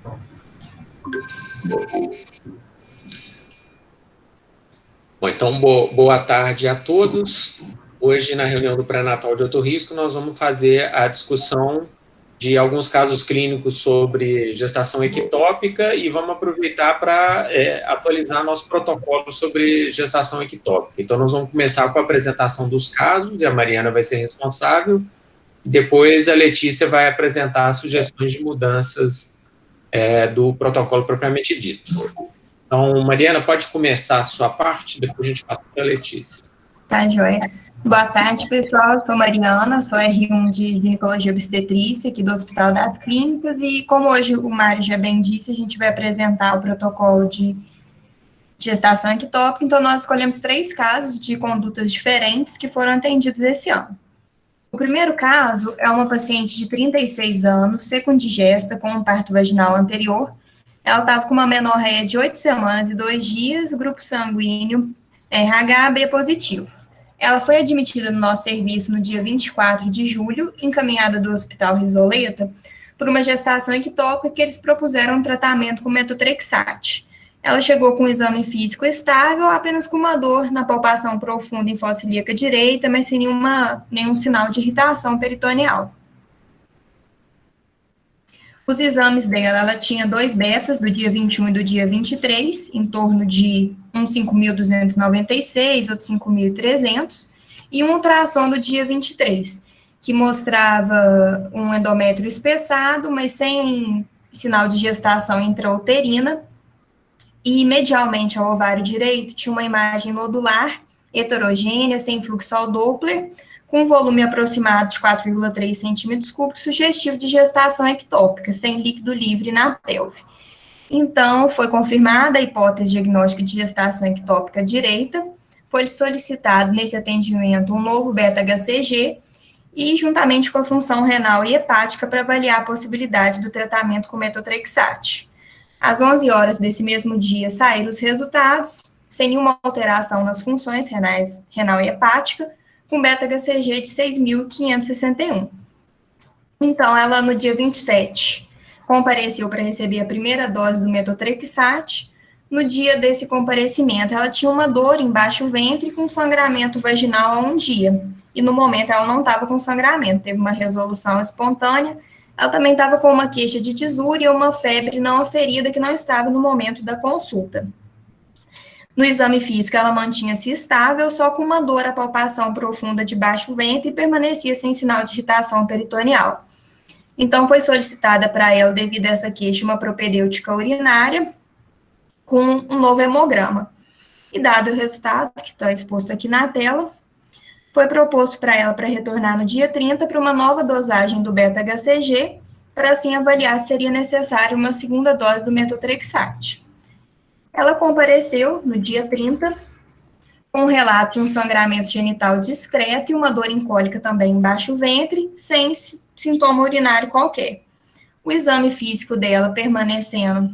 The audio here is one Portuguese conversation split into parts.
Bom, então, boa tarde a todos. Hoje, na reunião do pré-natal de alto risco, nós vamos fazer a discussão de alguns casos clínicos sobre gestação ectópica e vamos aproveitar para atualizar nosso protocolo sobre gestação ectópica. Então, nós vamos começar com a apresentação dos casos, e a Mariana vai ser responsável, e depois a Letícia vai apresentar as sugestões de mudanças do protocolo propriamente dito. Então, Mariana, pode começar a sua parte, depois a gente passa para a Letícia. Tá, joia. Boa tarde, pessoal. Eu sou Mariana, sou R1 de Ginecologia e Obstetrícia aqui do Hospital das Clínicas e, como hoje o Mário já bem disse, a gente vai apresentar o protocolo de gestação ectópica, então nós escolhemos 3 casos de condutas diferentes que foram atendidos esse ano. O primeiro caso é uma paciente de 36 anos, secondigesta, com um parto vaginal anterior. Ela estava com uma menorreia de 8 semanas e 2 dias, grupo sanguíneo RH-B positivo. Ela foi admitida no nosso serviço no dia 24 de julho, encaminhada do Hospital Risoleta, por uma gestação ectópica que eles propuseram um tratamento com metotrexate. Ela chegou com um exame físico estável, apenas com uma dor na palpação profunda em fossa ilíaca direita, mas sem nenhum sinal de irritação peritoneal. Os exames dela, ela tinha 2 betas do dia 21 e do dia 23, em torno de um 5.296, outro 5.300, e um ultrassom do dia 23, que mostrava um endométrio espessado, mas sem sinal de gestação intrauterina, e medialmente ao ovário direito tinha uma imagem nodular, heterogênea, sem fluxo ao Doppler, com volume aproximado de 4,3 centímetros cúbicos, sugestivo de gestação ectópica, sem líquido livre na pelve. Então, foi confirmada a hipótese diagnóstica de gestação ectópica direita, foi solicitado nesse atendimento um novo beta-HCG e, juntamente com a função renal e hepática, para avaliar a possibilidade do tratamento com metotrexate. Às 11 horas desse mesmo dia saíram os resultados, sem nenhuma alteração nas funções renal e hepática, com beta-HCG de 6.561. Então, ela, no dia 27, compareceu para receber a primeira dose do metotrexate. No dia desse comparecimento, ela tinha uma dor embaixo do ventre com sangramento vaginal há um dia. E, no momento, ela não estava com sangramento, teve uma resolução espontânea. Ela também estava com uma queixa de disúria e uma febre não aferida que não estava no momento da consulta. No exame físico, ela mantinha-se estável, só com uma dor à palpação profunda de baixo ventre e permanecia sem sinal de irritação peritoneal. Então, foi solicitada para ela, devido a essa queixa, uma propedêutica urinária com um novo hemograma. E dado o resultado, que está exposto aqui na tela, foi proposto para ela para retornar no dia 30 para uma nova dosagem do beta-HCG, para assim avaliar se seria necessária uma segunda dose do metotrexate. Ela compareceu no dia 30, com um relato de um sangramento genital discreto e uma dor incólica também embaixo do ventre, sem sintoma urinário qualquer. O exame físico dela permanecendo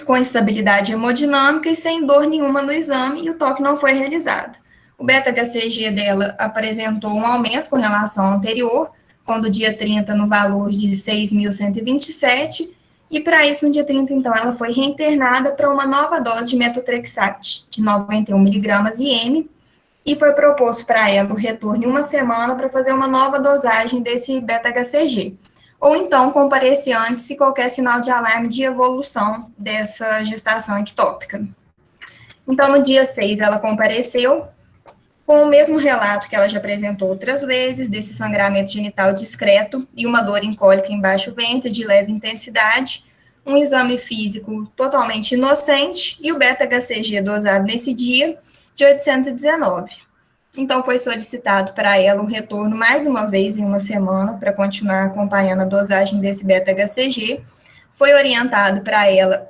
com estabilidade hemodinâmica e sem dor nenhuma no exame, e o toque não foi realizado. O beta-HCG dela apresentou um aumento com relação ao anterior, quando dia 30 no valor de 6.127, e para isso, no dia 30, então, ela foi reinternada para uma nova dose de metotrexate de 91 mg IM, e foi proposto para ela o retorno em uma semana para fazer uma nova dosagem desse beta-HCG. Ou então, comparecer antes se qualquer sinal de alarme de evolução dessa gestação ectópica. Então, no dia 6, ela compareceu com o mesmo relato que ela já apresentou outras vezes, desse sangramento genital discreto e uma dor incólica embaixo do ventre de leve intensidade, um exame físico totalmente inocente e o beta-HCG dosado nesse dia de 819. Então, foi solicitado para ela um retorno mais uma vez em uma semana para continuar acompanhando a dosagem desse beta-HCG. Foi orientado para ela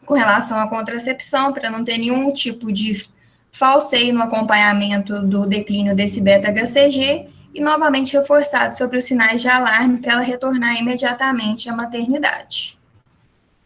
com relação à contracepção, para não ter nenhum tipo de falseio no acompanhamento do declínio desse beta-HCG e novamente reforçado sobre os sinais de alarme para ela retornar imediatamente à maternidade.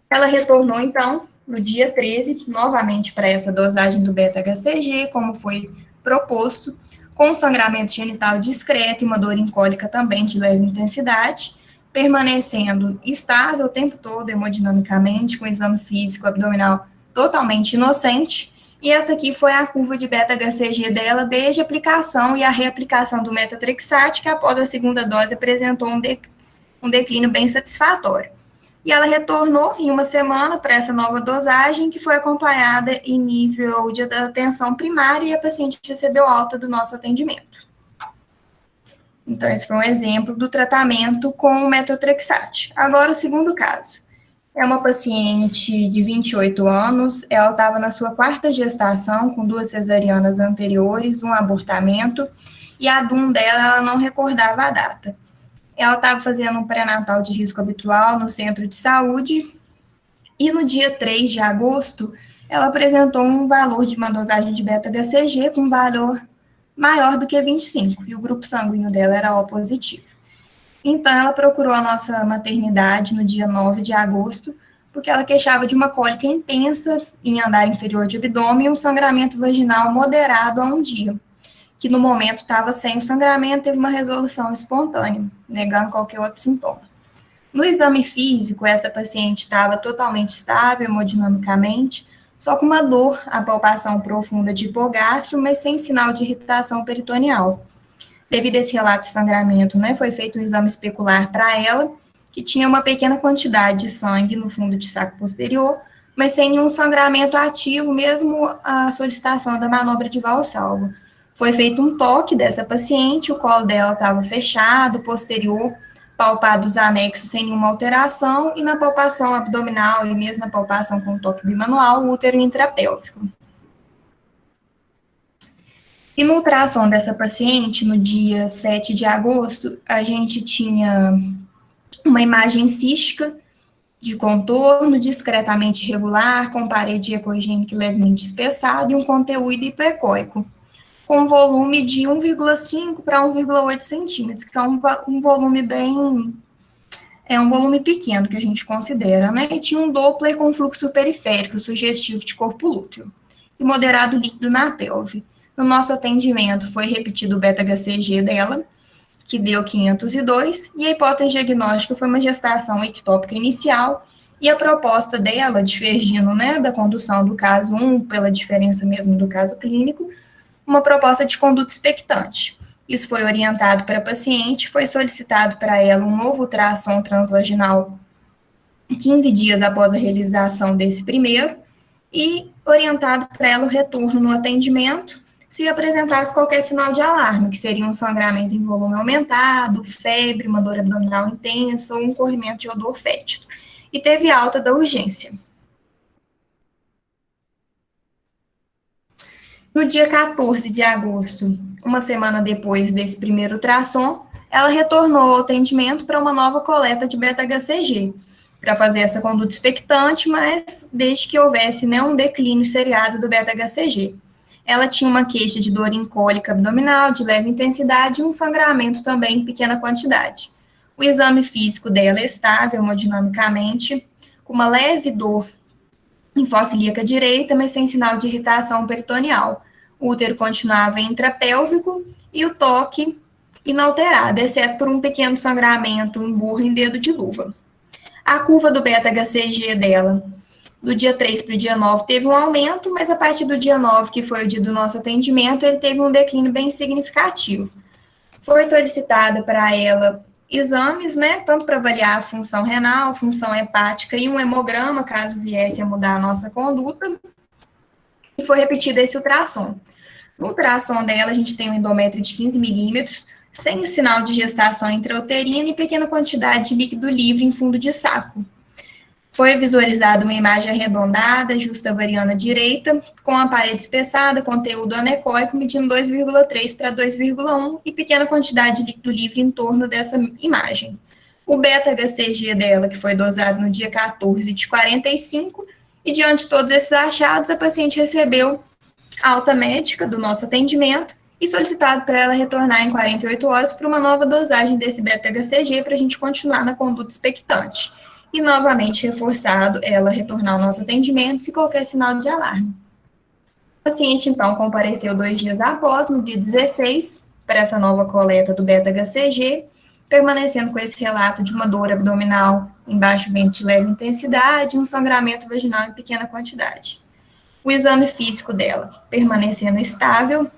Ela retornou, então, no dia 13, novamente para essa dosagem do beta-HCG, como foi proposto, com um sangramento genital discreto e uma dor incólica também de leve intensidade, permanecendo estável o tempo todo, hemodinamicamente, com o exame físico abdominal totalmente inocente. E essa aqui foi a curva de beta-HCG dela desde a aplicação e a reaplicação do metotrexate, que após a segunda dose apresentou um declínio bem satisfatório. E ela retornou em uma semana para essa nova dosagem, que foi acompanhada em nível de atenção primária, e a paciente recebeu alta do nosso atendimento. Então, esse foi um exemplo do tratamento com o metotrexate. Agora, o segundo caso. É uma paciente de 28 anos, ela estava na sua quarta gestação, com 2 cesarianas anteriores, um abortamento, e a DUM dela, ela não recordava a data. Ela estava fazendo um pré-natal de risco habitual no centro de saúde, e no dia 3 de agosto, ela apresentou um valor de uma dosagem de beta-HCG com valor maior do que 25, e o grupo sanguíneo dela era O positivo. Então, ela procurou a nossa maternidade no dia 9 de agosto, porque ela queixava de uma cólica intensa em andar inferior de abdômen e um sangramento vaginal moderado há um dia, que no momento estava sem o sangramento, teve uma resolução espontânea, negando qualquer outro sintoma. No exame físico, essa paciente estava totalmente estável hemodinamicamente, só com uma dor, a palpação profunda de hipogástrio, mas sem sinal de irritação peritoneal. Devido a esse relato de sangramento, foi feito um exame especular para ela, que tinha uma pequena quantidade de sangue no fundo de saco posterior, mas sem nenhum sangramento ativo, mesmo a solicitação da manobra de Valsalva. Foi feito um toque dessa paciente, o colo dela estava fechado, posterior, palpado os anexos sem nenhuma alteração, e na palpação abdominal e mesmo na palpação com toque bimanual, o útero intrapélvico. E no ultrassom dessa paciente, no dia 7 de agosto, a gente tinha uma imagem cística de contorno discretamente irregular, com parede ecogênica levemente espessada e um conteúdo hipercóico, com volume de 1,5 para 1,8 centímetros, que é um volume um volume pequeno que a gente considera, E tinha um Doppler com fluxo periférico, sugestivo de corpo lúteo, e moderado líquido na pelve. No nosso atendimento, foi repetido o beta-HCG dela, que deu 502, e a hipótese diagnóstica foi uma gestação ectópica inicial, e a proposta dela, divergindo, da condução do caso 1, pela diferença mesmo do caso clínico, uma proposta de conduta expectante. Isso foi orientado para a paciente, foi solicitado para ela um novo ultrassom transvaginal 15 dias após a realização desse primeiro, e orientado para ela o retorno no atendimento, se apresentasse qualquer sinal de alarme, que seria um sangramento em volume aumentado, febre, uma dor abdominal intensa ou um corrimento de odor fétido. E teve alta da urgência. No dia 14 de agosto, uma semana depois desse primeiro ultrassom, ela retornou ao atendimento para uma nova coleta de beta-HCG, para fazer essa conduta expectante, mas desde que houvesse um declínio seriado do beta-HCG. Ela tinha uma queixa de dor em cólica abdominal de leve intensidade e um sangramento também em pequena quantidade. O exame físico dela é estável hemodinamicamente, com uma leve dor em fossa ilíaca direita, mas sem sinal de irritação peritoneal. O útero continuava intrapélvico e o toque inalterado, exceto por um pequeno sangramento em burro em dedo de luva. A curva do beta-HCG dela, do dia 3 para o dia 9, teve um aumento, mas a partir do dia 9, que foi o dia do nosso atendimento, ele teve um declínio bem significativo. Foi solicitada para ela exames, tanto para avaliar a função renal, função hepática e um hemograma, caso viesse a mudar a nossa conduta, e foi repetido esse ultrassom. No ultrassom dela, a gente tem um endométrio de 15 milímetros, sem o sinal de gestação intrauterina e pequena quantidade de líquido livre em fundo de saco. Foi visualizada uma imagem arredondada, justa variana direita, com a parede espessada, conteúdo anecoico, medindo 2,3 para 2,1 e pequena quantidade de líquido livre em torno dessa imagem. O beta-HCG dela, que foi dosado no dia 14 de 45, e diante de todos esses achados, a paciente recebeu alta médica do nosso atendimento e solicitado para ela retornar em 48 horas para uma nova dosagem desse beta-HCG para a gente continuar na conduta expectante. E novamente reforçado ela retornar ao nosso atendimento se qualquer sinal de alarme. O paciente, então, compareceu 2 dias após, no dia 16, para essa nova coleta do beta-HCG, permanecendo com esse relato de uma dor abdominal em baixo ventre de leve intensidade e um sangramento vaginal em pequena quantidade. O exame físico dela permanecendo estável,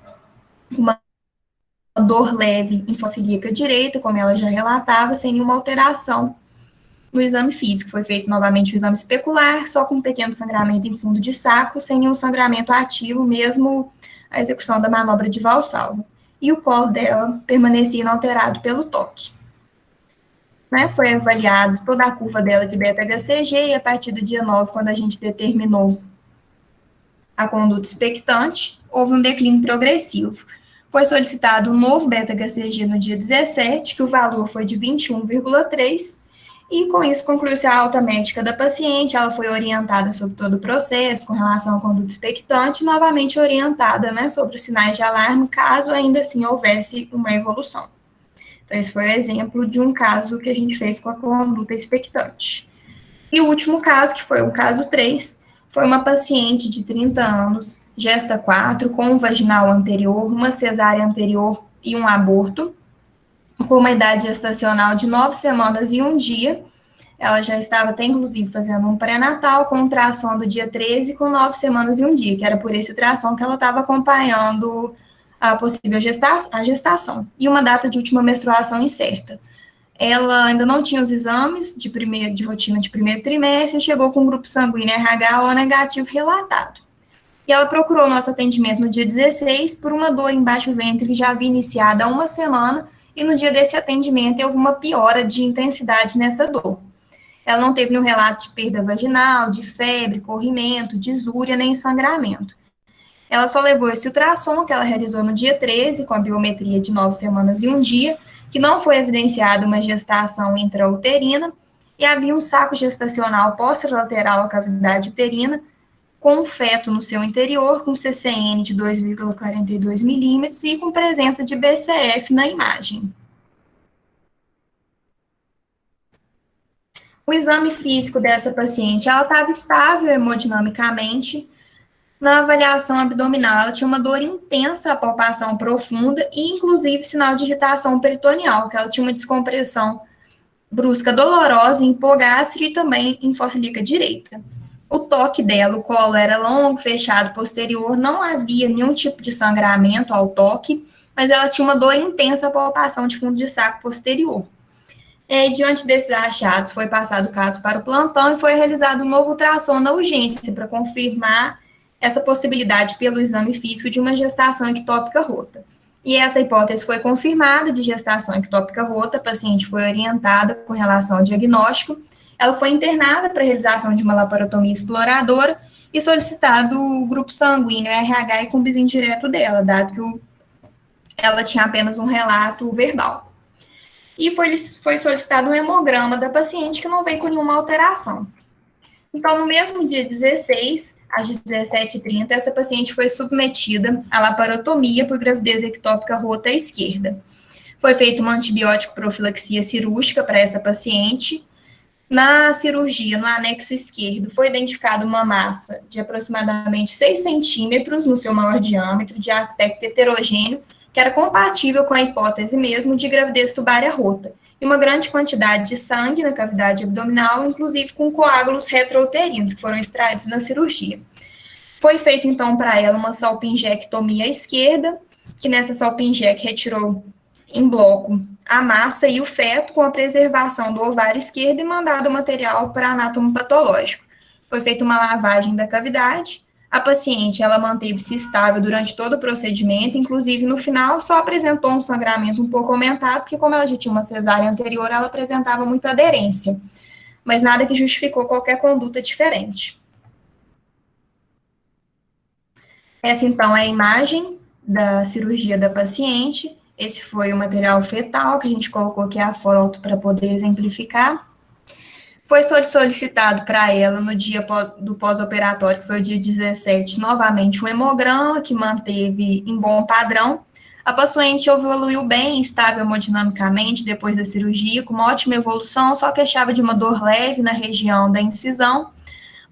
uma dor leve em fossa ilíaca direita, como ela já relatava, sem nenhuma alteração no exame físico. Foi feito novamente o exame especular, só com um pequeno sangramento em fundo de saco, sem nenhum sangramento ativo, mesmo a execução da manobra de valsalva. E o colo dela permanecia inalterado pelo toque. Foi avaliado toda a curva dela de beta-HCG, e a partir do dia 9, quando a gente determinou a conduta expectante, houve um declínio progressivo. Foi solicitado um novo beta-HCG no dia 17, que o valor foi de 21,3, e com isso concluiu-se a alta médica da paciente. Ela foi orientada sobre todo o processo com relação à conduta expectante, novamente orientada, sobre os sinais de alarme, caso ainda assim houvesse uma evolução. Então, esse foi o exemplo de um caso que a gente fez com a conduta expectante. E o último caso, que foi o caso 3, foi uma paciente de 30 anos, gesta 4, com um vaginal anterior, uma cesárea anterior e um aborto, com uma idade gestacional de 9 semanas e 1 dia. Ela já estava até, inclusive, fazendo um pré-natal com ultrassom do dia 13, com 9 semanas e 1 dia, que era por esse ultrassom que ela estava acompanhando a possível gestação, e uma data de última menstruação incerta. Ela ainda não tinha os exames de rotina de primeiro trimestre, chegou com um grupo sanguíneo RH-O negativo relatado. E ela procurou nosso atendimento no dia 16 por uma dor em baixo ventre que já havia iniciado há 1 semana, e no dia desse atendimento houve uma piora de intensidade nessa dor. Ela não teve nenhum relato de perda vaginal, de febre, corrimento, disúria, nem sangramento. Ela só levou esse ultrassom que ela realizou no dia 13, com a biometria de 9 semanas e 1 dia, que não foi evidenciada uma gestação intrauterina, e havia um saco gestacional posterolateral à cavidade uterina, com um feto no seu interior, com CCN de 2,42 milímetros e com presença de BCF na imagem. O exame físico dessa paciente, ela estava estável hemodinamicamente. Na avaliação abdominal, ela tinha uma dor intensa, a palpação profunda e, inclusive, sinal de irritação peritoneal, que ela tinha uma descompressão brusca dolorosa em hipogástrio e também em fossa ilíaca direita. O toque dela, o colo era longo, fechado, posterior, não havia nenhum tipo de sangramento ao toque, mas ela tinha uma dor intensa, a palpação de fundo de saco posterior. Diante desses achados, foi passado o caso para o plantão e foi realizado um novo ultrassom na urgência para confirmar essa possibilidade pelo exame físico de uma gestação ectópica rota. E essa hipótese foi confirmada de gestação ectópica rota, a paciente foi orientada com relação ao diagnóstico, ela foi internada para a realização de uma laparotomia exploradora e solicitado o grupo sanguíneo RH e com bis indireto dela, dado que ela tinha apenas um relato verbal. E foi solicitado um hemograma da paciente que não veio com nenhuma alteração. Então, no mesmo dia 16, às 17h30, essa paciente foi submetida à laparotomia por gravidez ectópica rota esquerda. Foi feita uma antibiótico profilaxia cirúrgica para essa paciente. Na cirurgia, no anexo esquerdo, foi identificada uma massa de aproximadamente 6 centímetros no seu maior diâmetro, de aspecto heterogêneo, que era compatível com a hipótese mesmo de gravidez tubária rota, e uma grande quantidade de sangue na cavidade abdominal, inclusive com coágulos retrouterinos, que foram extraídos na cirurgia. Foi feito, então, para ela uma salpingectomia à esquerda, que nessa salpingec retirou em bloco a massa e o feto, com a preservação do ovário esquerdo, e mandado o material para anátomo patológico. Foi feita uma lavagem da cavidade. A paciente, ela manteve-se estável durante todo o procedimento, inclusive no final só apresentou um sangramento um pouco aumentado, porque como ela já tinha uma cesárea anterior, ela apresentava muita aderência, mas nada que justificou qualquer conduta diferente. Essa, então, é a imagem da cirurgia da paciente. Esse foi o material fetal, que a gente colocou aqui a foto para poder exemplificar. Foi solicitado para ela, no dia do pós-operatório, que foi o dia 17, novamente um hemograma, que manteve em bom padrão. A paciente evoluiu bem, estável hemodinamicamente, depois da cirurgia, com uma ótima evolução, só queixava de uma dor leve na região da incisão,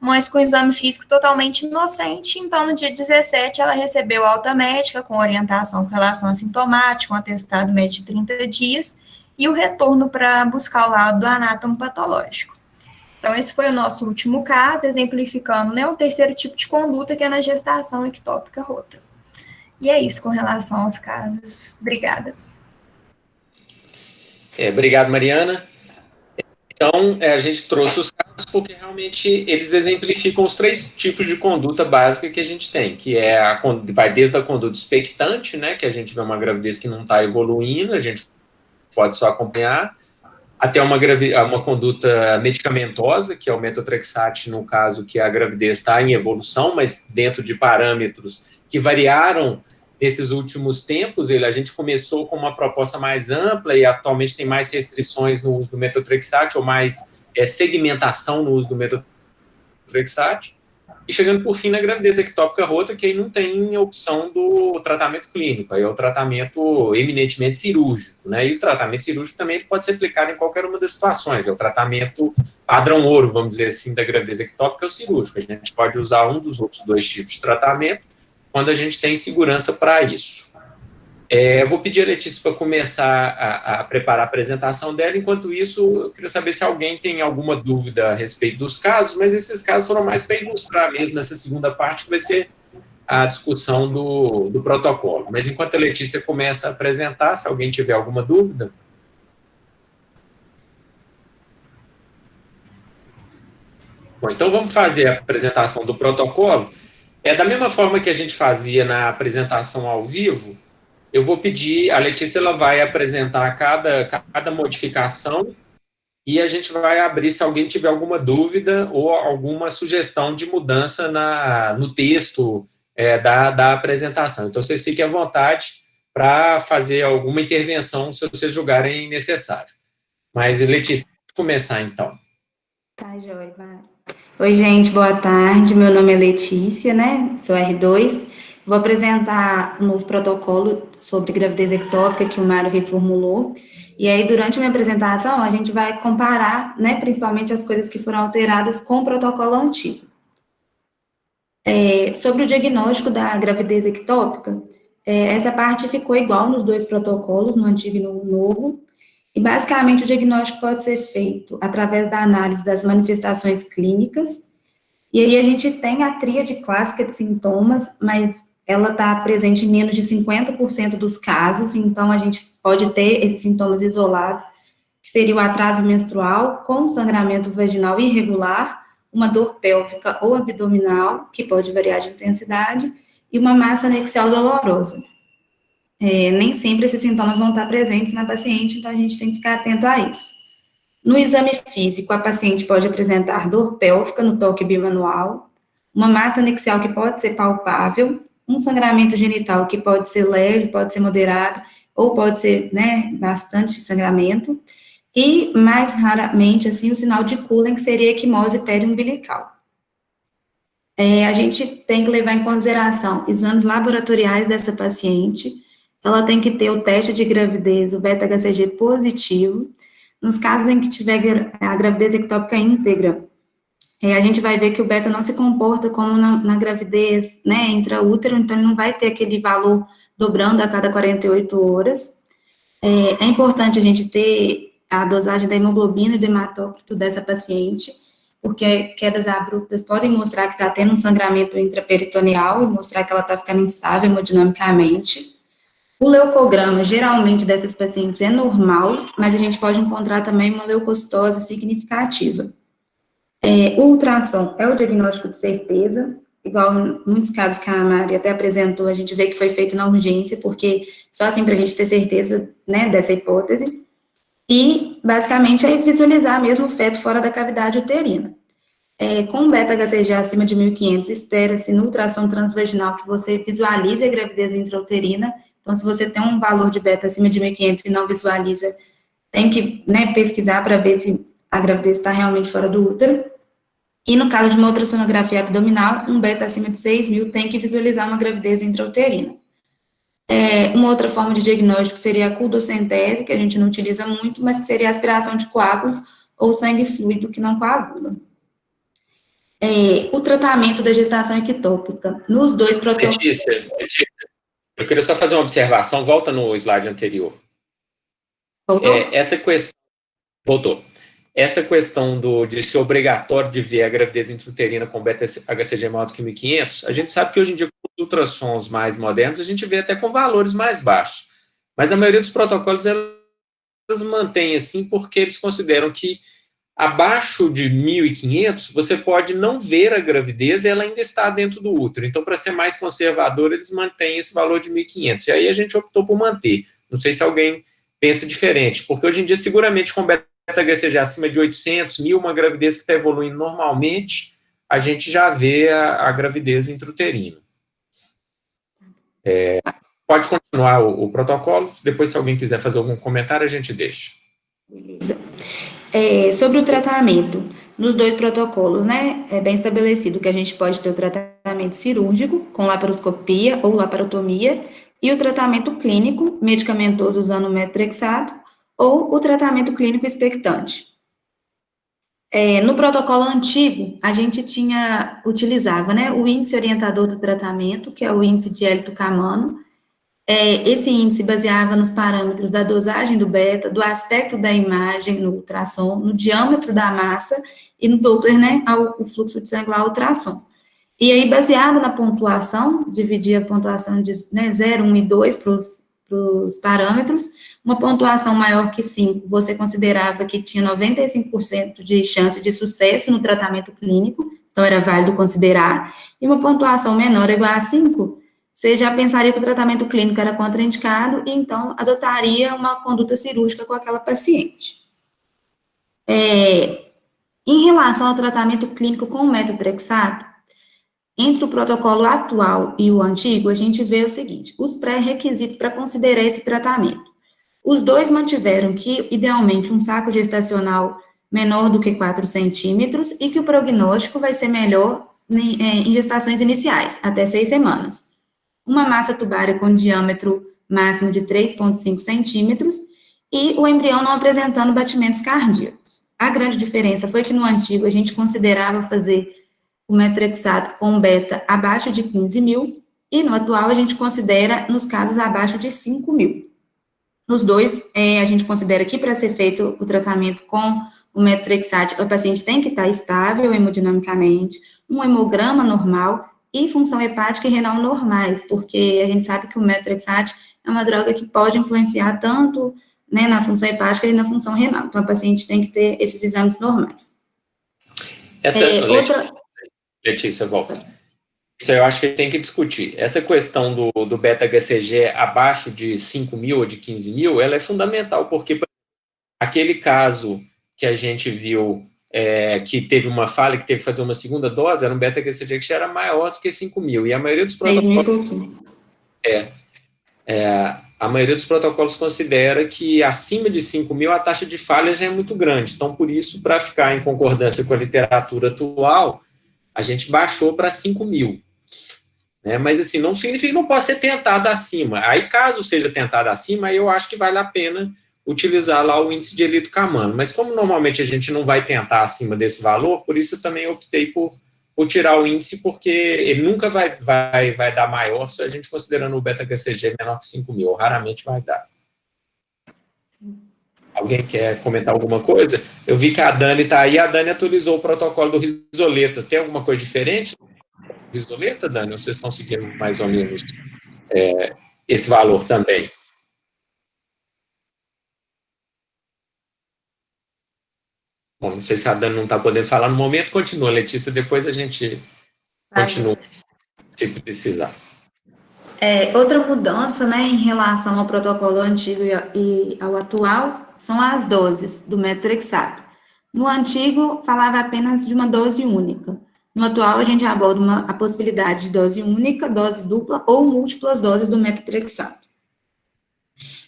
mas com exame físico totalmente inocente. Então, no dia 17, ela recebeu alta médica, com orientação com relação assintomática, um atestado médico de 30 dias, e o retorno para buscar o laudo do anátomo patológico. Então, esse foi o nosso último caso, exemplificando, né, o terceiro tipo de conduta, que é na gestação ectópica rota. E é isso com relação aos casos. Obrigada. Obrigado, Mariana. Então, a gente trouxe os casos porque realmente eles exemplificam os 3 tipos de conduta básica que a gente tem, que vai desde a conduta expectante, né, que a gente vê uma gravidez que não está evoluindo, a gente pode só acompanhar, até uma conduta medicamentosa, que é o metotrexate, no caso que a gravidez está em evolução, mas dentro de parâmetros que variaram nesses últimos tempos. A gente começou com uma proposta mais ampla e atualmente tem mais restrições no uso do metotrexate, ou mais segmentação no uso do metotrexate. E chegando, por fim, na gravidez ectópica rota, que aí não tem opção do tratamento clínico, aí é o tratamento eminentemente cirúrgico, né? E o tratamento cirúrgico também pode ser aplicado em qualquer uma das situações, é o tratamento padrão ouro, vamos dizer assim, da gravidez ectópica, é o cirúrgico. A gente pode usar um dos outros 2 tipos de tratamento quando a gente tem segurança para isso. Eu vou pedir a Letícia para começar a preparar a apresentação dela. Enquanto isso, eu queria saber se alguém tem alguma dúvida a respeito dos casos, mas esses casos foram mais para ilustrar mesmo essa segunda parte, que vai ser a discussão do protocolo. Mas enquanto a Letícia começa a apresentar, se alguém tiver alguma dúvida. Bom, então vamos fazer a apresentação do protocolo. Da mesma forma que a gente fazia na apresentação ao vivo, eu vou pedir, a Letícia ela vai apresentar cada modificação e a gente vai abrir se alguém tiver alguma dúvida ou alguma sugestão de mudança no texto da apresentação. Então, vocês fiquem à vontade para fazer alguma intervenção se vocês julgarem necessário. Mas, Letícia, vamos começar então. Tá, joia, Mário. Oi, gente, boa tarde. Meu nome é Letícia, né? Sou R2. Vou apresentar um novo protocolo sobre gravidez ectópica que o Mário reformulou. E aí, durante a minha apresentação, a gente vai comparar, né, principalmente as coisas que foram alteradas com o protocolo antigo. Sobre o diagnóstico da gravidez ectópica, essa parte ficou igual nos 2 protocolos, no antigo e no novo. E, basicamente, o diagnóstico pode ser feito através da análise das manifestações clínicas. E aí, a gente tem a tríade clássica de sintomas, mas ela está presente em menos de 50% dos casos, então a gente pode ter esses sintomas isolados, que seria o atraso menstrual com sangramento vaginal irregular, uma dor pélvica ou abdominal, que pode variar de intensidade, e uma massa anexial dolorosa. Nem sempre esses sintomas vão estar presentes na paciente, então a gente tem que ficar atento a isso. No exame físico, a paciente pode apresentar dor pélvica no toque bimanual, uma massa anexial que pode ser palpável, um sangramento genital que pode ser leve, pode ser moderado, ou pode ser, né, bastante sangramento, e, mais raramente, assim, o sinal de Cullen, que seria a equimose periumbilical. A gente tem que levar em consideração exames laboratoriais dessa paciente, ela tem que ter o teste de gravidez, o beta-HCG positivo. Nos casos em que tiver a gravidez ectópica íntegra, a gente vai ver que o beta não se comporta como na gravidez, né, intraútero, então ele não vai ter aquele valor dobrando a cada 48 horas. É importante a gente ter a dosagem da hemoglobina e do hematócrito dessa paciente, porque quedas abruptas podem mostrar que está tendo um sangramento intraperitoneal e mostrar que ela está ficando instável hemodinamicamente. O leucograma, geralmente, dessas pacientes é normal, mas a gente pode encontrar também uma leucocitose significativa. O ultrassom é o diagnóstico de certeza, igual em muitos casos que a Mari até apresentou, a gente vê que foi feito na urgência, porque só assim para a gente ter certeza, né, dessa hipótese. E, basicamente, é visualizar mesmo o feto fora da cavidade uterina. Com beta-HCG acima de 1.500, espera-se no ultrassom transvaginal que você visualize a gravidez intrauterina. Então, se você tem um valor de beta acima de 1.500 e não visualiza, tem que, né, pesquisar para ver se a gravidez está realmente fora do útero. E no caso de uma ultrassonografia abdominal, um beta acima de 6.000 tem que visualizar uma gravidez intrauterina. Uma outra forma de diagnóstico seria a cudocentese, que a gente não utiliza muito, mas que seria a aspiração de coágulos ou sangue fluido que não coagula. O tratamento da gestação ectópica. Nos 2 protocolos... Letícia, eu queria só fazer uma observação, volta no slide anterior. Voltou? Essa questão... Voltou. Essa questão de ser obrigatório de ver a gravidez intrauterina com beta-HCG maior do que 1.500, a gente sabe que hoje em dia, com os ultrassons mais modernos, a gente vê até com valores mais baixos. Mas a maioria dos protocolos, elas mantêm assim, porque eles consideram que abaixo de 1.500, você pode não ver a gravidez e ela ainda está dentro do útero. Então, para ser mais conservador, eles mantêm esse valor de 1.500. E aí a gente optou por manter. Não sei se alguém pensa diferente, porque hoje em dia, seguramente, com beta-HCG acima de 800, 1.000, uma gravidez que está evoluindo normalmente, a gente já vê a gravidez intrauterina. Pode continuar o protocolo, depois, se alguém quiser fazer algum comentário, a gente deixa. Beleza. Sobre o tratamento, nos 2 protocolos, né, é bem estabelecido que a gente pode ter o tratamento cirúrgico, com laparoscopia ou laparotomia, e o tratamento clínico, medicamentoso usando metrexato, ou o tratamento clínico expectante. No protocolo antigo, a gente utilizava, né, o índice orientador do tratamento, que é o índice de Ehlers-Danlos. Esse índice baseava nos parâmetros da dosagem do beta, do aspecto da imagem no ultrassom, no diâmetro da massa e no Doppler, né, o fluxo de sangue ao ultrassom. E aí, baseado na pontuação, dividia a pontuação de 0, 1 e 2 para os parâmetros. Uma pontuação maior que 5, você considerava que tinha 95% de chance de sucesso no tratamento clínico, então era válido considerar. E uma pontuação menor ou igual a 5, você já pensaria que o tratamento clínico era contraindicado e, então, adotaria uma conduta cirúrgica com aquela paciente. Em relação ao tratamento clínico com o metotrexato, entre o protocolo atual e o antigo, a gente vê o seguinte, os pré-requisitos para considerar esse tratamento. Os 2 mantiveram que, idealmente, um saco gestacional menor do que 4 centímetros e que o prognóstico vai ser melhor em gestações iniciais, até 6 semanas. Uma massa tubária com diâmetro máximo de 3,5 centímetros e o embrião não apresentando batimentos cardíacos. A grande diferença foi que no antigo a gente considerava fazer o metrexato com beta abaixo de 15.000 e no atual a gente considera nos casos abaixo de 5.000. Nos 2, a gente considera que para ser feito o tratamento com o metrexato, o paciente tem que estar estável hemodinamicamente, um hemograma normal e função hepática e renal normais, porque a gente sabe que o metrexato é uma droga que pode influenciar tanto, né, na função hepática e na função renal. Então, a paciente tem que ter esses exames normais. Letícia, volta. Isso eu acho que tem que discutir. Essa questão do beta-HCG abaixo de 5.000 ou de 15.000, ela é fundamental, porque aquele caso que a gente viu que teve uma falha, que teve que fazer uma segunda dose, era um beta-HCG que já era maior do que 5.000, e a maioria dos protocolos... a maioria dos protocolos considera que acima de 5.000 a taxa de falha já é muito grande. Então, por isso, para ficar em concordância com a literatura atual, a gente baixou para 5.000. Né? Mas, assim, não significa que não possa ser tentado acima. Aí, caso seja tentado acima, aí eu acho que vale a pena utilizar lá o índice de Ehlers-Danlos. Mas, como normalmente a gente não vai tentar acima desse valor, por isso eu também optei por tirar o índice, porque ele nunca vai dar maior se a gente considerando o beta-HCG menor que 5.000. Raramente vai dar. Alguém quer comentar alguma coisa? Eu vi que a Dani está aí, a Dani atualizou o protocolo do Risoleta. Tem alguma coisa diferente do Risoleta, Dani? Ou vocês estão seguindo mais ou menos esse valor também? Bom, não sei se a Dani não está podendo falar no momento, continua, Letícia, depois a gente continua, se precisar. Outra mudança, né, em relação ao protocolo antigo e ao atual, são as doses do metrexato. No antigo, falava apenas de uma dose única. No atual, a gente aborda a possibilidade de dose única, dose dupla ou múltiplas doses do metrexato.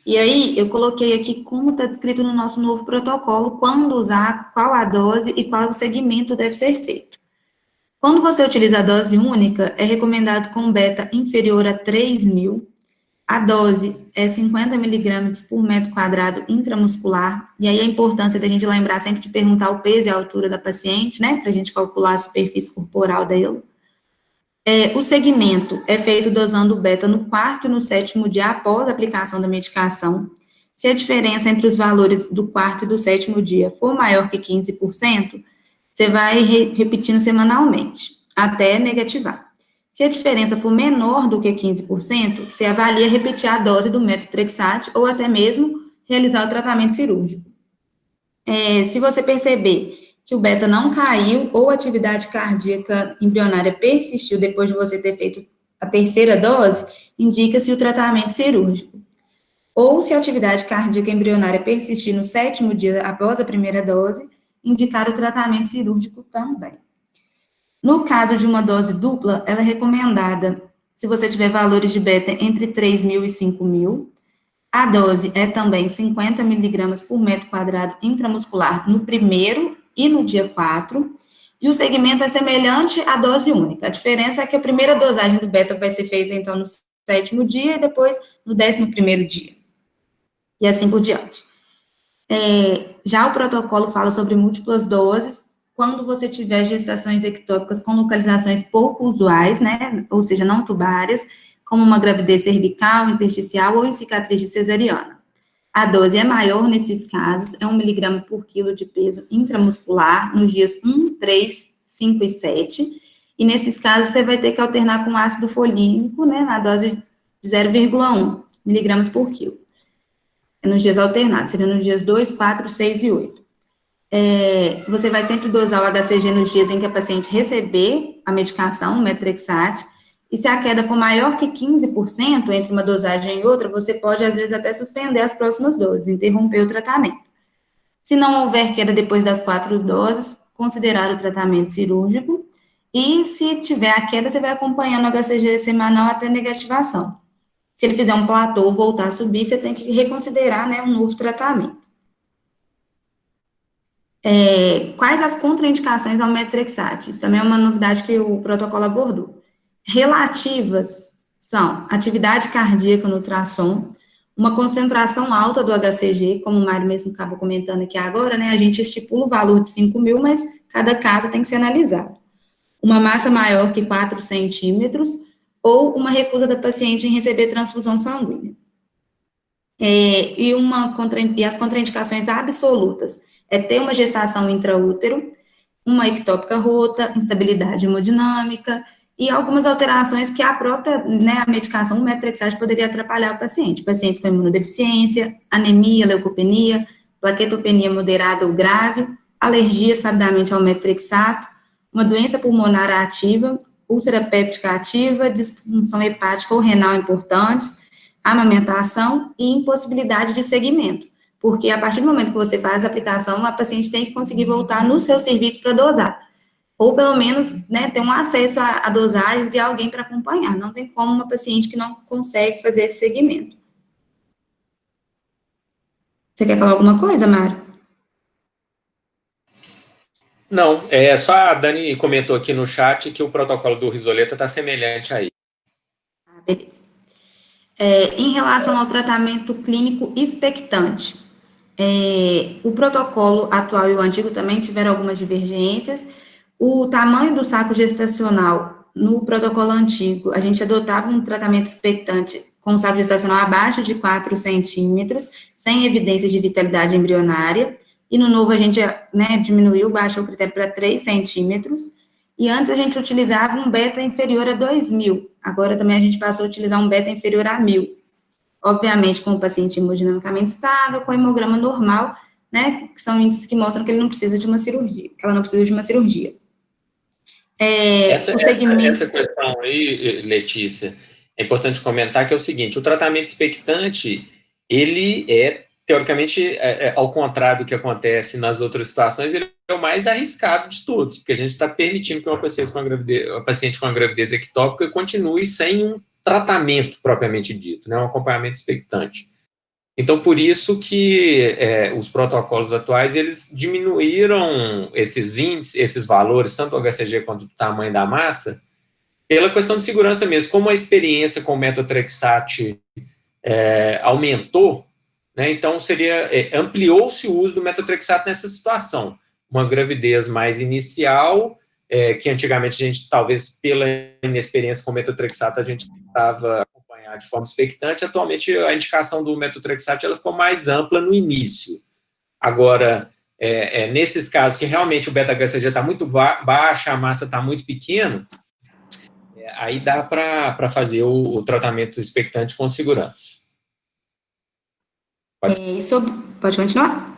E aí, eu coloquei aqui como está descrito no nosso novo protocolo, quando usar, qual a dose e qual o segmento deve ser feito. Quando você utiliza a dose única, é recomendado com beta inferior a 3.000. A dose é 50 miligramas por metro quadrado intramuscular. E aí a importância da gente lembrar sempre de perguntar o peso e a altura da paciente, né? Para a gente calcular a superfície corporal dela. O segmento é feito dosando o beta no 4º e no 7º dia após a aplicação da medicação. Se a diferença entre os valores do quarto e do sétimo dia for maior que 15%, você vai repetindo semanalmente, até negativar. Se a diferença for menor do que 15%, você avalia repetir a dose do metotrexate ou até mesmo realizar o tratamento cirúrgico. Se você perceber que o beta não caiu ou a atividade cardíaca embrionária persistiu depois de você ter feito a terceira dose, indica-se o tratamento cirúrgico. Ou se a atividade cardíaca embrionária persistir no sétimo dia após a primeira dose, indicar o tratamento cirúrgico também. No caso de uma dose dupla, ela é recomendada se você tiver valores de beta entre 3.000 e 5.000. A dose é também 50 miligramas por metro quadrado intramuscular no primeiro e no dia 4, e o segmento é semelhante à dose única. A diferença é que a primeira dosagem do beta vai ser feita, então, no sétimo dia e depois no 11º dia. E assim por diante. Já o protocolo fala sobre múltiplas doses, quando você tiver gestações ectópicas com localizações pouco usuais, né, ou seja, não tubárias, como uma gravidez cervical, intersticial ou em cicatriz de cesariana. A dose é maior nesses casos, é 1 miligrama por quilo de peso intramuscular, nos dias 1, 3, 5 e 7, e nesses casos você vai ter que alternar com ácido folínico, né, na dose de 0,1 miligramas por quilo. Nos dias alternados, seria nos dias 2, 4, 6 e 8. Você vai sempre dosar o HCG nos dias em que a paciente receber a medicação, o metotrexate, e se a queda for maior que 15% entre uma dosagem e outra, você pode, às vezes, até suspender as próximas doses, interromper o tratamento. Se não houver queda depois das 4 doses, considerar o tratamento cirúrgico, e se tiver a queda, você vai acompanhando o HCG semanal até negativação. Se ele fizer um platô ou voltar a subir, você tem que reconsiderar, né, um novo tratamento. Quais as contraindicações ao metotrexate? Isso também é uma novidade que o protocolo abordou. Relativas são atividade cardíaca no ultrassom, uma concentração alta do HCG, como o Mário mesmo acabou comentando aqui agora, né, a gente estipula o valor de 5.000, mas cada caso tem que ser analisado. Uma massa maior que 4 centímetros, ou uma recusa da paciente em receber transfusão sanguínea. E as contraindicações absolutas é ter uma gestação intraútero, uma ectópica rota, instabilidade hemodinâmica e algumas alterações que a própria, né, a medicação, o metotrexate, poderia atrapalhar o paciente. Pacientes com imunodeficiência, anemia, leucopenia, plaquetopenia moderada ou grave, alergia sabidamente ao metotrexato, uma doença pulmonar ativa, úlcera péptica ativa, disfunção hepática ou renal importantes, amamentação e impossibilidade de segmento, porque a partir do momento que você faz a aplicação, a paciente tem que conseguir voltar no seu serviço para dosar, ou pelo menos, né, ter um acesso a dosagens e alguém para acompanhar, não tem como uma paciente que não consegue fazer esse segmento. Você quer falar alguma coisa, Mário? Não, só a Dani comentou aqui no chat que o protocolo do Risoleta está semelhante aí. Beleza. Em relação ao tratamento clínico expectante, o protocolo atual e o antigo também tiveram algumas divergências. O tamanho do saco gestacional, no protocolo antigo, a gente adotava um tratamento expectante com saco gestacional abaixo de 4 centímetros, sem evidência de vitalidade embrionária, e no novo a gente, né, diminuiu, baixou o critério para 3 centímetros, e antes a gente utilizava um beta inferior a 2.000, agora também a gente passou a utilizar um beta inferior a 1.000, obviamente com o paciente hemodinamicamente estável, com hemograma normal, né, que são índices que mostram que ele não precisa de uma cirurgia, que ela não precisa de uma cirurgia. Essa questão aí, Letícia, é importante comentar que é o seguinte, o tratamento expectante, ele teoricamente, ao contrário do que acontece nas outras situações, ele é o mais arriscado de todos, porque a gente está permitindo que uma paciente com uma gravidez ectópica continue sem um tratamento propriamente dito, né, um acompanhamento expectante. Então, por isso que os protocolos atuais, eles diminuíram esses índices, esses valores, tanto o HCG quanto o tamanho da massa, pela questão de segurança mesmo. Como a experiência com o metotrexate aumentou, né, então ampliou-se o uso do metotrexato nessa situação. Uma gravidez mais inicial, que antigamente a gente, talvez pela inexperiência com o metotrexato, a gente tentava acompanhar acompanhar de forma expectante. Atualmente, a indicação do metotrexato ela ficou mais ampla no início. Agora, nesses casos que realmente o beta-HCG está muito baixa, a massa está muito pequena, aí dá para fazer o tratamento expectante com segurança. Pode continuar?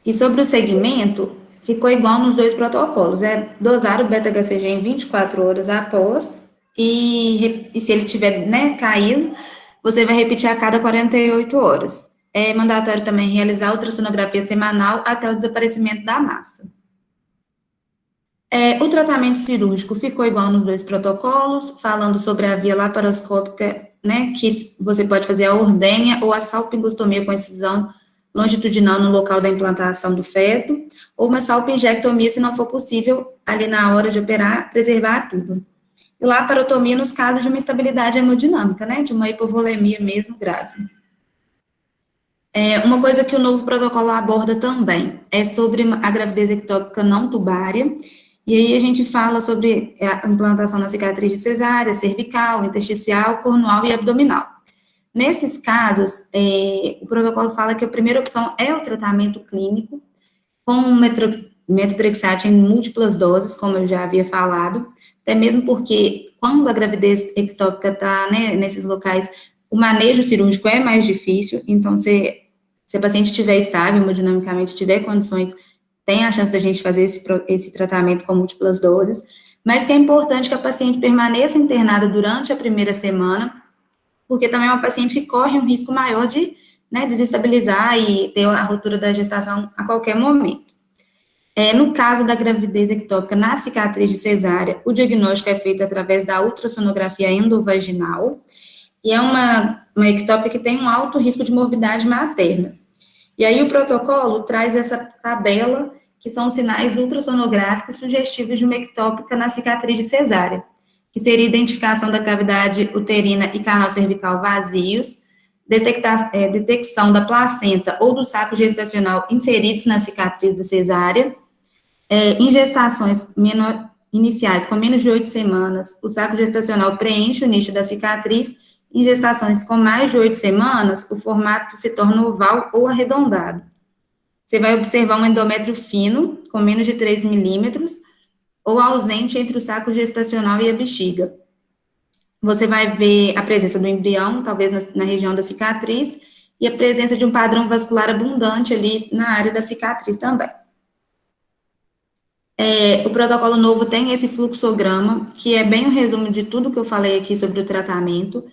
E sobre o segmento, ficou igual nos dois protocolos. Dosar o beta-HCG em 24 horas após, e se ele tiver, né, caído, você vai repetir a cada 48 horas. É mandatório também realizar ultrassonografia semanal até o desaparecimento da massa. O tratamento cirúrgico ficou igual nos dois protocolos, falando sobre a via laparoscópica, né, que você pode fazer a ordenha ou a salpingostomia com incisão longitudinal no local da implantação do feto, ou uma salpingectomia, se não for possível, ali na hora de operar, preservar tudo. E laparotomia nos casos de uma instabilidade hemodinâmica, né, de uma hipovolemia mesmo grave. Uma coisa que o novo protocolo aborda também é sobre a gravidez ectópica não tubária, e aí a gente fala sobre a implantação na cicatriz de cesárea, cervical, intersticial, cornual e abdominal. Nesses casos, o protocolo fala que a primeira opção é o tratamento clínico, com metotrexato em múltiplas doses, como eu já havia falado, até mesmo porque quando a gravidez ectópica está, né, nesses locais, o manejo cirúrgico é mais difícil, então se a paciente estiver estável, hemodinamicamente, tiver condições, tem a chance da gente fazer esse tratamento com múltiplas doses, mas que é importante que a paciente permaneça internada durante a primeira semana, porque também é uma paciente que corre um risco maior de, né, desestabilizar e ter a ruptura da gestação a qualquer momento. No caso da gravidez ectópica na cicatriz de cesárea, o diagnóstico é feito através da ultrassonografia endovaginal, e é uma ectópica que tem um alto risco de morbidade materna. E aí o protocolo traz essa tabela, que são sinais ultrassonográficos sugestivos de uma ectópica na cicatriz de cesárea, que seria a identificação da cavidade uterina e canal cervical vazios, detecção da placenta ou do saco gestacional inseridos na cicatriz da cesárea, em gestações iniciais com menos de 8 semanas, o saco gestacional preenche o nicho da cicatriz. Em gestações com mais de 8 semanas, o formato se torna oval ou arredondado. Você vai observar um endométrio fino, com menos de 3 milímetros, ou ausente entre o saco gestacional e a bexiga. Você vai ver a presença do embrião, talvez na região da cicatriz, e a presença de um padrão vascular abundante ali na área da cicatriz também. O protocolo novo tem esse fluxograma, que é bem um resumo de tudo que eu falei aqui sobre o tratamento.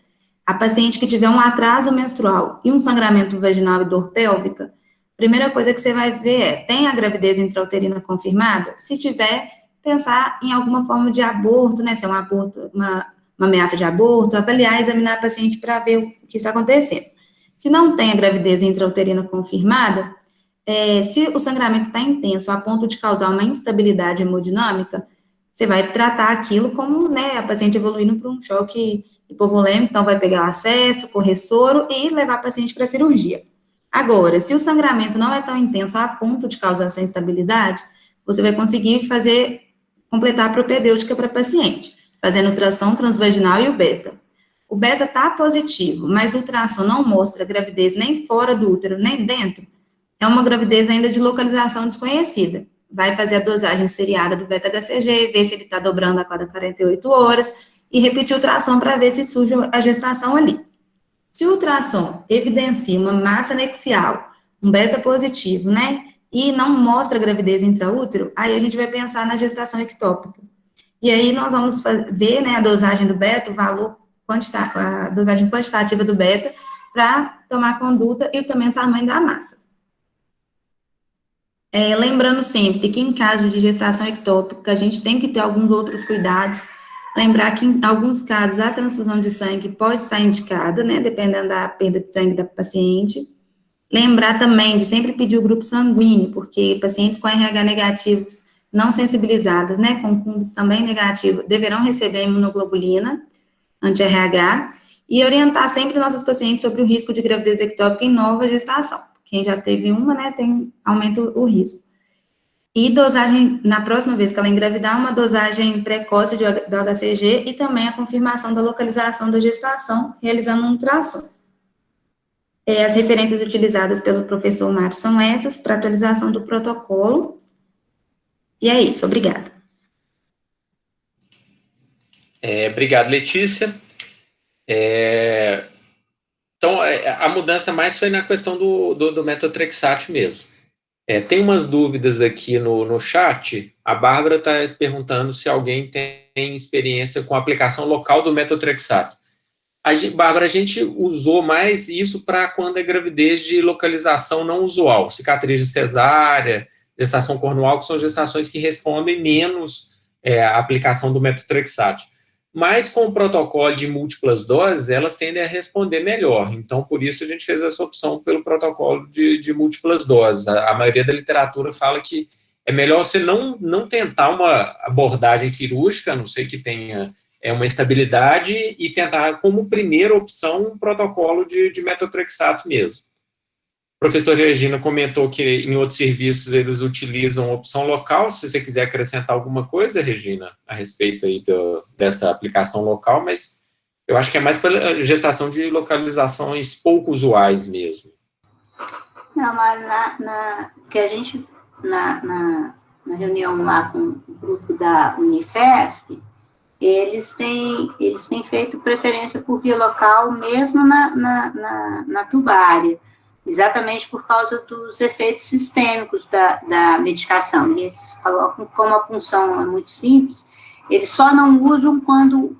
A paciente que tiver um atraso menstrual e um sangramento vaginal e dor pélvica, a primeira coisa que você vai ver tem a gravidez intrauterina confirmada? Se tiver, pensar em alguma forma de aborto, né, se é um aborto, uma ameaça de aborto, avaliar e examinar a paciente para ver o que está acontecendo. Se não tem a gravidez intrauterina confirmada, se o sangramento está intenso a ponto de causar uma instabilidade hemodinâmica, você vai tratar aquilo como, né, a paciente evoluindo para um choque hipovolêmico, então vai pegar o acesso, correr soro e levar a paciente para a cirurgia. Agora, se o sangramento não é tão intenso a ponto de causar essa instabilidade, você vai conseguir completar a propedêutica para a paciente, fazendo ultrassom transvaginal e o beta. O beta está positivo, mas o ultrassom não mostra gravidez nem fora do útero, nem dentro, é uma gravidez ainda de localização desconhecida. Vai fazer a dosagem seriada do beta-HCG, ver se ele está dobrando a cada 48 horas, e repetir o ultrassom para ver se surge a gestação ali. Se o ultrassom evidencia uma massa anexial, um beta positivo, né, e não mostra gravidez intraútero, aí a gente vai pensar na gestação ectópica. E aí nós vamos ver, né, a dosagem do beta, o valor a dosagem quantitativa do beta, para tomar conduta e também o tamanho da massa. Lembrando sempre que em caso de gestação ectópica, a gente tem que ter alguns outros cuidados. Lembrar que em alguns casos a transfusão de sangue pode estar indicada, né, dependendo da perda de sangue da paciente. Lembrar também de sempre pedir o grupo sanguíneo, porque pacientes com RH negativos não sensibilizadas, né, com CUMBs também negativo, deverão receber imunoglobulina anti-RH, e orientar sempre nossas pacientes sobre o risco de gravidez ectópica em nova gestação. Quem já teve uma, né, aumenta o risco. E dosagem, na próxima vez que ela engravidar, uma dosagem precoce do HCG e também a confirmação da localização da gestação, realizando um ultrassom. As referências utilizadas pelo professor Mário são essas, para atualização do protocolo. E é isso, obrigada. Obrigado, Letícia. Então, a mudança mais foi na questão do metotrexate mesmo. Tem umas dúvidas aqui no chat. A Bárbara está perguntando se alguém tem experiência com a aplicação local do metotrexato. Bárbara, a gente usou mais isso para quando é gravidez de localização não usual, cicatriz de cesárea, gestação cornual, que são gestações que respondem menos à aplicação do metotrexato. Mas com o protocolo de múltiplas doses, elas tendem a responder melhor. Então, por isso, a gente fez essa opção pelo protocolo de múltiplas doses. A maioria da literatura fala que é melhor você não tentar uma abordagem cirúrgica, a não ser que tenha uma estabilidade, e tentar como primeira opção um protocolo de metotrexato mesmo. O professor Regina comentou que em outros serviços eles utilizam opção local. Se você quiser acrescentar alguma coisa, Regina, a respeito aí dessa aplicação local, mas eu acho que é mais pela gestação de localizações pouco usuais mesmo. Não, mas que a gente, na reunião lá com o grupo da Unifesp, eles têm feito preferência por via local, mesmo na tubária, exatamente por causa dos efeitos sistêmicos da medicação. E eles colocam, como a punção é muito simples, eles só não usam quando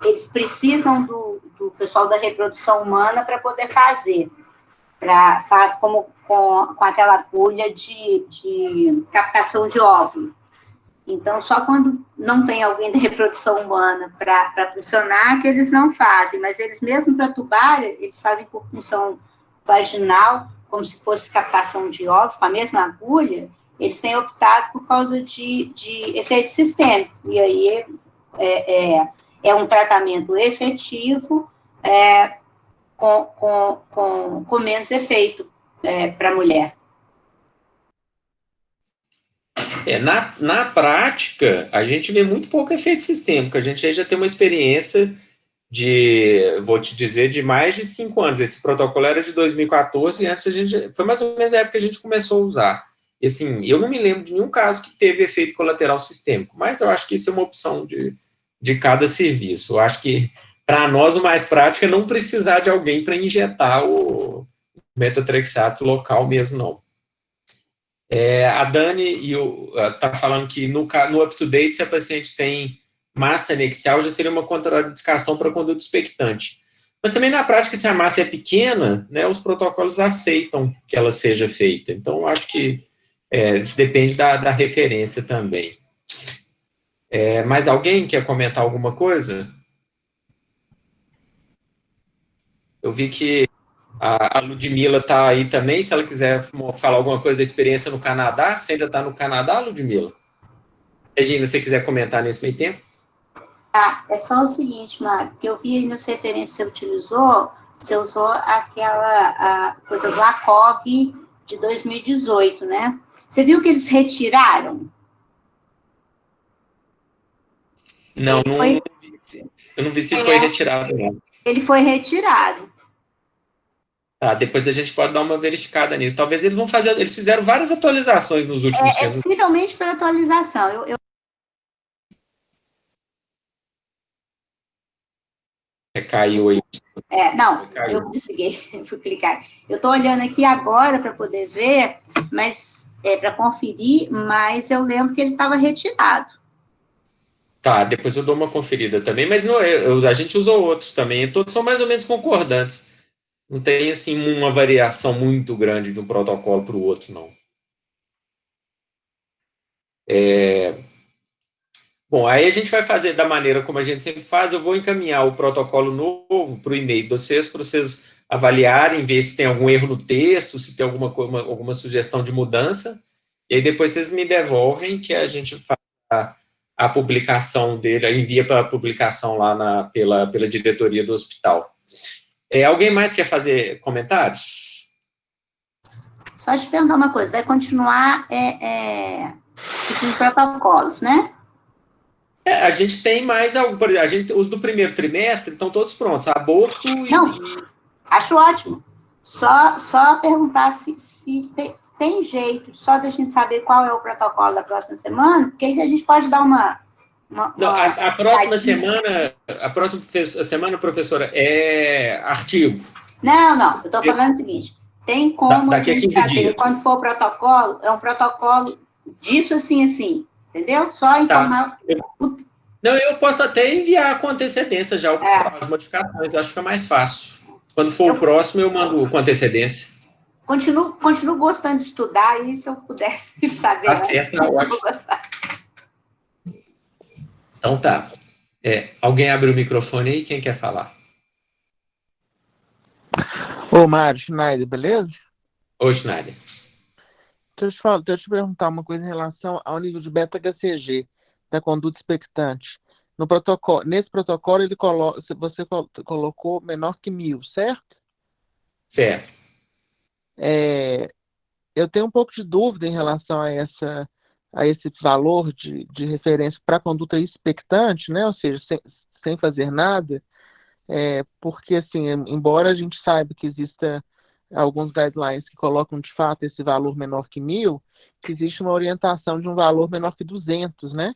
eles precisam do pessoal da reprodução humana para poder fazer. Faz como com aquela agulha de captação de óvulo. Então, só quando não tem alguém da reprodução humana para funcionar, que eles não fazem. Mas eles, mesmo para tubária, eles fazem por função vaginal, como se fosse captação de óvulo, com a mesma agulha. Eles têm optado por causa de efeito sistêmico. E aí é um tratamento efetivo com menos efeito para a mulher. Na prática, a gente vê muito pouco efeito sistêmico. A gente aí já tem uma experiência vou te dizer, de mais de 5 anos. Esse protocolo era de 2014, e antes foi mais ou menos a época que a gente começou a usar. E assim, eu não me lembro de nenhum caso que teve efeito colateral sistêmico, mas eu acho que isso é uma opção de cada serviço. Eu acho que, para nós, o mais prático é não precisar de alguém para injetar o metotrexato local mesmo, não. A Dani está falando que no up-to-date, se a paciente tem massa anexial, já seria uma contraindicação para conduta expectante. Mas também, na prática, se a massa é pequena, né, os protocolos aceitam que ela seja feita. Então, eu acho que isso depende da referência também. Mais alguém quer comentar alguma coisa? Eu vi que a Ludmila está aí também, se ela quiser falar alguma coisa da experiência no Canadá. Você ainda está no Canadá, Ludmila? Regina, se você quiser comentar nesse meio tempo. É só o seguinte, Mário, que eu vi aí nas referências que você usou aquela coisa do ACOG de 2018, né? Você viu que eles retiraram? Não, eu não vi se foi retirado, não. Ele foi retirado. Tá, depois a gente pode dar uma verificada nisso. Talvez eles vão fazer. Eles fizeram várias atualizações nos últimos tempos. Possivelmente por atualização. Caiu aí. Eu desliguei, fui clicar. Eu estou olhando aqui agora para poder ver, mas para conferir, mas eu lembro que ele estava retirado. Tá, depois eu dou uma conferida também, mas não, a gente usou outros também, todos são mais ou menos concordantes. Não tem, assim, uma variação muito grande de um protocolo para o outro, não. Bom, aí a gente vai fazer da maneira como a gente sempre faz. Eu vou encaminhar o protocolo novo para o e-mail de vocês, para vocês avaliarem, ver se tem algum erro no texto, se tem alguma sugestão de mudança, e aí depois vocês me devolvem, que a gente faz a publicação dele, envia para a publicação lá pela diretoria do hospital. Alguém mais quer fazer comentários? Só te perguntar uma coisa, vai continuar discutindo protocolos, né? A gente tem mais algo, por exemplo, os do primeiro trimestre estão todos prontos, aborto Não, acho ótimo. Só perguntar se tem jeito, só da gente saber qual é o protocolo da próxima semana, porque aí a gente pode dar uma Não, a próxima semana, professora, é artigo. Não, eu estou falando o seguinte, tem como daqui a gente 15 saber dias. quando for o protocolo, é um protocolo disso assim, entendeu? Só informar... Não, eu posso até enviar com antecedência já as modificações, eu acho que é mais fácil. Quando for o próximo, eu mando com antecedência. Continuo gostando de estudar, e se eu pudesse saber Tá certo, tá ótimo. Então tá. Alguém abre o microfone aí, quem quer falar? Ô, Mário Schneider, beleza? Ô, Schneider. Deixa eu te perguntar uma coisa em relação ao nível de beta-HCG, da conduta expectante. Nesse protocolo, você colocou menor que 1.000, certo? Certo. Eu tenho um pouco de dúvida em relação a esse valor de referência para a conduta expectante, né? Ou seja, sem fazer nada, porque, assim, embora a gente saiba que exista alguns guidelines que colocam, de fato, esse valor menor que 1.000, que existe uma orientação de um valor menor que 200, né?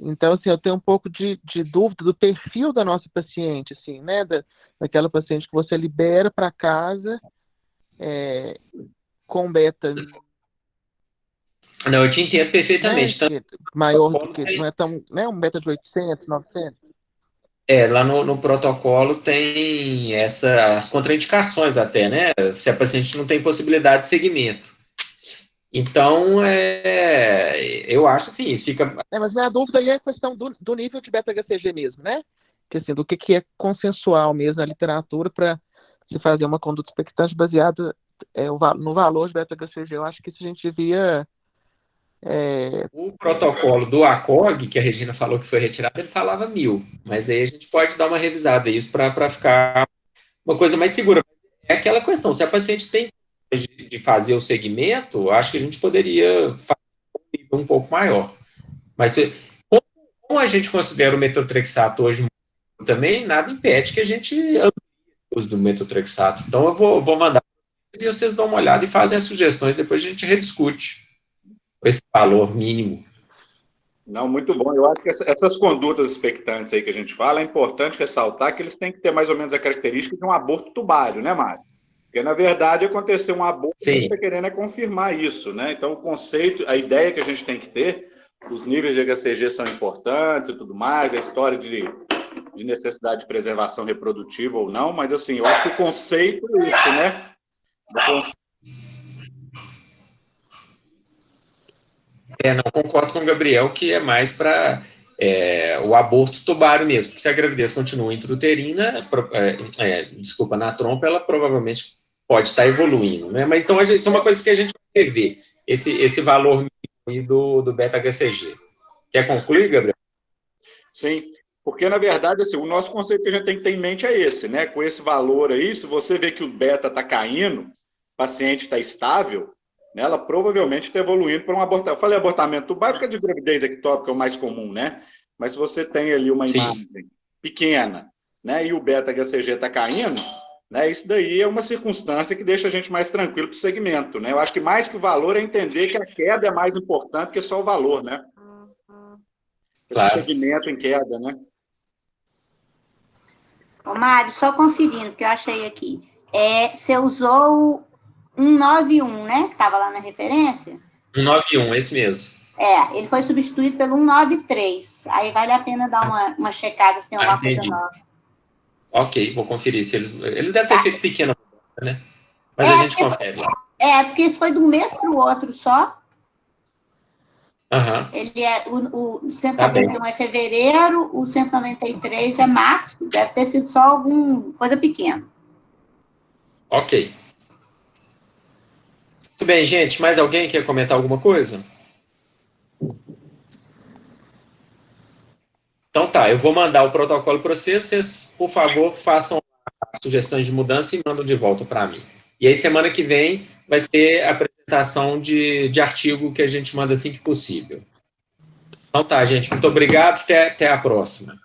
Então, assim, eu tenho um pouco de dúvida do perfil da nossa paciente, assim, né? Daquela paciente que você libera para casa com beta... Não, eu te entendo perfeitamente. Né? Maior do que... Não é tão... Né? Um beta de 800, 900... Lá no protocolo tem as contraindicações até, né? Se a paciente não tem possibilidade de segmento. Então, eu acho assim, isso fica... mas minha dúvida aí é a questão do nível de beta-HCG mesmo, né? Que, assim, do que é consensual mesmo na literatura para se fazer uma conduta expectante baseada no valor de beta-HCG. Eu acho que isso a gente devia... O protocolo do ACOG, que a Regina falou que foi retirado, ele falava 1.000, mas aí a gente pode dar uma revisada isso para ficar uma coisa mais segura. É aquela questão, se a paciente tem de fazer o segmento, acho que a gente poderia fazer um nível um pouco maior. Mas como a gente considera o metotrexato hoje também, nada impede que a gente amplie o uso do metotrexato. Então eu vou mandar e vocês dão uma olhada e fazem as sugestões, depois a gente rediscute esse valor mínimo. Não, muito bom. Eu acho que essas condutas expectantes aí que a gente fala, é importante ressaltar que eles têm que ter mais ou menos a característica de um aborto tubário, né, Mário? Porque, na verdade, aconteceu um aborto e você está querendo confirmar isso, né? Então, o conceito, a ideia que a gente tem que ter, os níveis de HCG são importantes e tudo mais, a história de necessidade de preservação reprodutiva ou não, mas, assim, eu acho que o conceito é isso, né? Não concordo com o Gabriel, que é mais para o aborto tubário mesmo, porque se a gravidez continua intrauterina, na trompa, ela provavelmente pode estar evoluindo, né? Mas então isso é uma coisa que a gente vai ver, esse valor do beta-HCG. Quer concluir, Gabriel? Sim, porque, na verdade, assim, o nosso conceito que a gente tem que ter em mente é esse, né? Com esse valor aí, se você vê que o beta está caindo, o paciente está estável, né, ela provavelmente está evoluindo para um abortamento. Eu falei abortamento tubário porque é de gravidez ectópica, é o mais comum, né? Mas se você tem ali uma imagem pequena, né, e o beta-HCG está caindo, né, isso daí é uma circunstância que deixa a gente mais tranquilo para o segmento, né? Eu acho que mais que o valor é entender que a queda é mais importante que só o valor, né? Esse segmento em queda, né? Ô, Mário, só conferindo, porque eu achei aqui. Você usou 191, né? Que estava lá na referência? 191, esse mesmo. Ele foi substituído pelo 193. Aí vale a pena dar uma checada se tem alguma coisa nova. Ok, vou conferir. Se eles devem ter feito pequena, né? Mas a gente confere lá. Porque isso foi de um mês para o outro só. Uhum. Ele o 191 é fevereiro, o 193 é março. Deve ter sido só alguma coisa pequena. Ok. Muito bem, gente. Mais alguém quer comentar alguma coisa? Então tá, eu vou mandar o protocolo para vocês. Vocês, por favor, façam as sugestões de mudança e mandam de volta para mim. E aí, semana que vem, vai ser a apresentação de artigo que a gente manda assim que possível. Então tá, gente. Muito obrigado. Até a próxima.